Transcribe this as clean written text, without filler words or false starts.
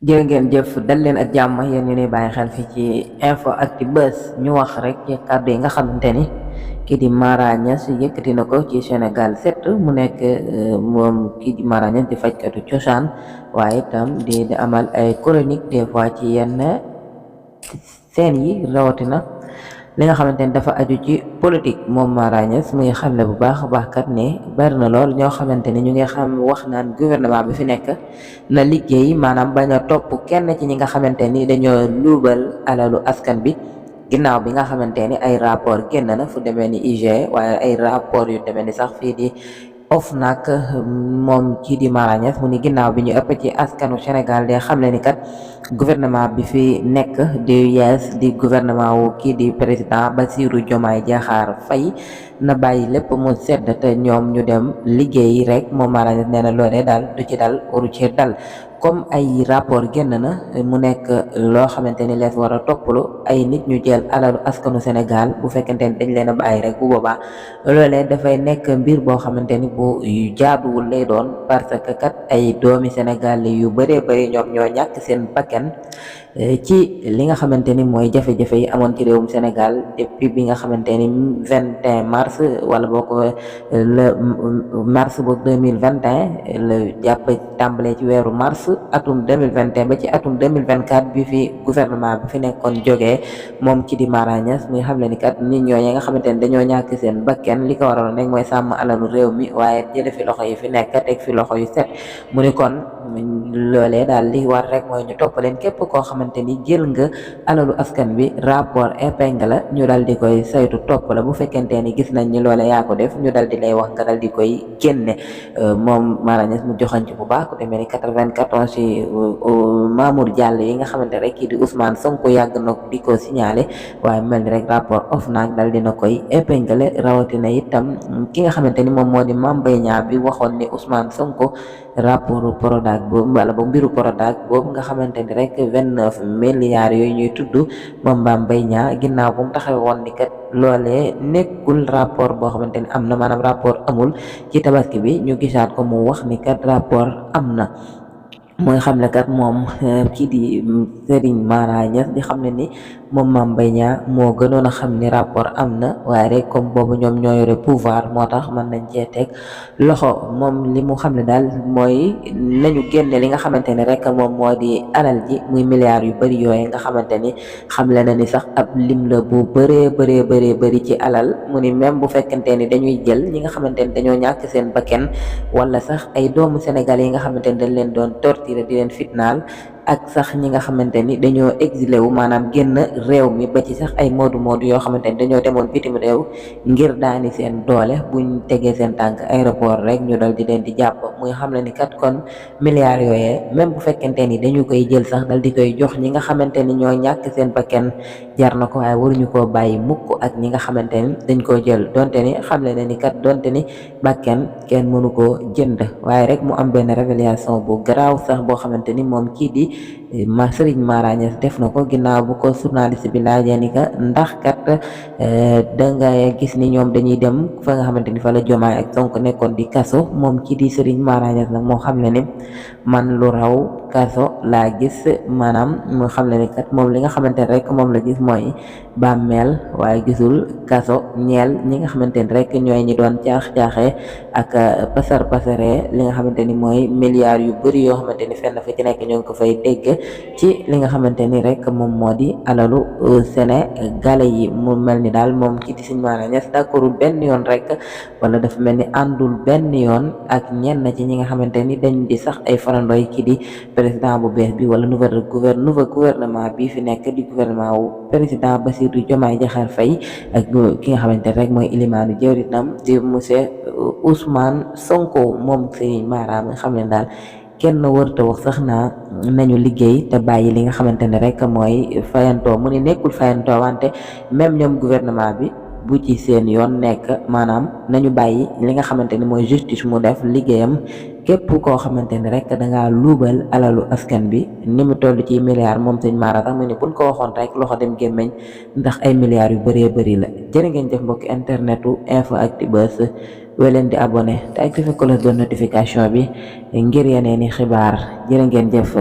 jërë ngeen jëf dal leen ak jàmm yéen ñu ni bàyyi xel fii ci info actu buzz ñu wax rek ci kàddu yi nga xamante ni kii di Mara Niass yëkkati na ko ci Sénégal 7 mu nekk moom kii di Mara Niass di fajkatu cosaan waaye itam di amal ay chronique des fois ci yenn seen yi rawatina li nga xamante ni dafa aju ci politique moom Mara Niass muy xamle bu baax a baax kat ne bari na lool ñoo xamante ni ñu ngi xam wax naan gouvernement bi fi nekk na liggéey maanaam bañ a topp kenn ci ñi nga xamante ni dañoo luubal alalu askan bi ginnaaw bi nga xamante ni ay rapport génn na fu demee ni IGE waaye ay rapport yu demee ni sax fii di OFNAC moom kii di Mara Niass mu ni ginnaaw bi ñu ëpp ci askanu Sénégal de xam ne ni kat gouvernement bi fi nekk di yees di gouvernement wu kii di président Bassirou Diomaye Diakhar Faye na bàyyi lépp mu sedd te ñoom ñu dem liggéey rek moom Mara Niass nee na loolee daal du ci dal waru ci dal comme ay rapport génn na mu nekk loo xamante ni lees war a toppalu ay nit ñu jël alalu askanu Sénégal bu fekkente ni dañ leen a bàyyi rek bu boobaa loolee dafay nekk mbir boo xamante ni bu jaaduwul lay doon parce que kat ay doomi Sénégal yu bëree bëri ñoom ñoo ñàkk seen bakkan ci li nga xamante ni mooy jafe-jafe yi amoon ci réewum Sénégal depuis bi nga xamante ni 21 mars wala boo ko le mars bu 2021 la jàpp tàmbalee ci weeru mars atum 2021 ba ci atum 2024 bi fi gouvernement bi fi nekkoon jógee moom ci di Mara Niass muy xam le ni kat nit ñooñu nga xamante ni dañoo ñàkk seen bakken li ko waroon nekk mooy sàmm alalu réew mi waaye jële fi loxo yi fi nekk teg fi loxo yu set mu ni kon loolee daal li war rek mooy ñu topp leen képp koo xamante ni jël nga alalu askan bi rapport épingle la ñu dal di koy saytu topp la bu fekkente ni gis nañ ni loole yaa ko def ñu dal di lay wax nga dal di koy génne moom Mara Niass mu joxañ ci bu baax ku demee ni 94 ci Mamour Diallo yi nga xamante rek kii di Ousmane Sonko yàgg na di ko signalé waaye mel ni rek rapport OFNAC dal dina koy épingle rawatina itam ki nga xamante ni moom moo di Mame Mbaye Niang bi waxoon ni Ousmane Sonko rapport Prodac boobu wala ba mbiru Prodac boobu nga xamante ni rek 29 milliards yooyu ñuy tudd moom Mame Mbaye Niang ginnaaw bu mu taxaw woon ni kat loolee nekkul rapport boo xamante ni am na maanaam rapport amul ci tabaski bi ñu gisaat ko mu wax ni kat rapport am na mooy xam ne kat moom kii di Serigne Mara Niass di xam ne ni moom Mame Mbaye Niang moo gënoon a xam ni rapport am na waaye rek comme boobu ñoom ñoo yore pouvoir moo tax mën nañ cee teg loxo moom li mu xam ne daal mooy nañu génne li nga xamante ne rek moom moo di alal ji muy milliards yu bëri yooyu nga xamante ni xam le na ni sax ab lim la bu bëree bëri ci alal mu ni même bu fekkente ni dañuy jël ñi nga xamante ni dañoo ñàkk seen bakken wala sax ay doomu Sénégal yi nga xamante ni dañ leen doon torturer di leen fitnaal ak sax ñi nga xamante ni dañoo exilé wu maanaam génn réew mi ba ci sax ay moodu yoo xamante ni dañoo demoon bitim réew ngir daani seen doole buñ tegee seen tànk aéroport rek ñu dal di leen di jàpp muy xam ne ni kat kon milliards yooyee même bu fekkente ni dañu koy jël sax dal di koy jox ñi nga xamante ni ñoo ñàkk seen bakkan jar na ko waaye waruñu koo bàyyi mukk ak ñi nga xamante ni dañ koo jël donte ni xam le ne ni kat donte ni bakkan kenn mënu koo jënd waaye rek mu am benn révélation bu garaaw sax boo xamante ni moom kii di Serigne Mara Niass def na ko ginnaaw bu ko journaliste bi laajee ni ka ndax kat da nga gis ni ñoom dañuy dem fa nga xamante ni fa la Diomaye ak Sonko nekkoon di kaso moom kii di Serigne Mara Niass nag moo xam ne ni man lu raw kaso laa gis maanaam moo xam ne ni kat moom li nga xamante ne rek moom la gis mooy bàmmeel waaye gisul kaso ñeel ñi nga xamante ni rek ñooy ñi doon caax-caaxee ak pasaree li nga xamante ni mooy milliards yu bëri yoo xamante ni fenn fa ci nekk ñoo ngi ko fay dégg ci li nga xamante ni rek moom moo di alalu Sénégalais yi mu mel ni daal moom kii di Serigne Mara Niass d'accordul benn yoon rek wala dafa mel ni àndul benn yoon ak ñenn ci ñi nga xamante ni dañ di sax ay farandooy kii di président bu bees bi wala nouveau gouvernement bi fi nekk di gouvernement wu président Bassirou Diomaye Diakhar Faye ak ki nga xamante rek mooy ilimaanu jëwriñam di monsieur Ousmane Sonko moom Serigne Mara mi xam ne daal kenn warta wax sax naa nañu liggéey te bàyyi li nga xamante ne rek mooy fayantoo mu ni nekkul fayantoo wante même ñoom gouvernement bi bu ci seen yoon nekk maanaam nañu bàyyi li nga xamante ni mooy justice mu def liggéeyam képp koo xamante ni rek dangaa luubal alalu askan bi ni mu toll ci milliards moom Serigne Mara sax mu ni buñ ko waxoon rek loxo dem gémmeñ ndax ay milliards yu bëree bëri la jërë ngeen jëf mbokki internetu info actu buzz woo leen di abonné te activé cloche de notification bi ngir yeneeni xibaar jërë ngeen jëf